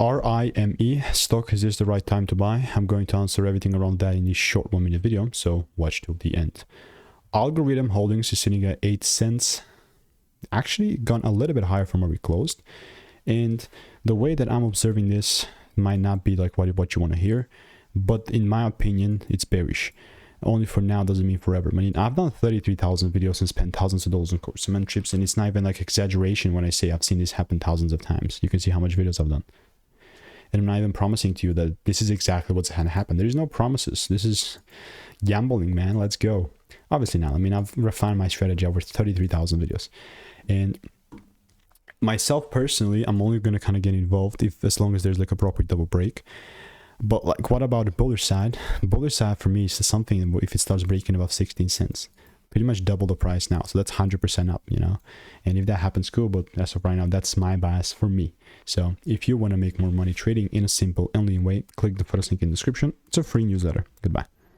RIME stock, is this the right time to buy? I'm going to answer everything around that in this short 1-minute video, so watch till the end. Algorhythm Holdings is sitting at 8 cents. Actually gone a little bit higher from where we closed. And the way that I'm observing this might not be like what you want to hear, but in my opinion, it's bearish. Only for now doesn't mean forever. I mean, I've done 33,000 videos and spent thousands of dollars on course mentorships, and it's not even like exaggeration when I say I've seen this happen thousands of times. You can see how much videos I've done. And I'm not even promising to you that this is exactly what's going to happen. There is no promises. This is gambling, man. Let's go. Obviously not. I mean, I've refined my strategy over 33,000 videos. And myself personally, I'm only going to kind of get involved as long as there's like a proper double break. But like, what about the bullish side? The bullish side for me is something, if it starts breaking above 16 cents, pretty much double the price now. So that's 100% up, you know. And if that happens, cool. But as of right now, that's my bias for me. So if you want to make more money trading in a simple and lean way, click the first link in the description. It's a free newsletter. Goodbye.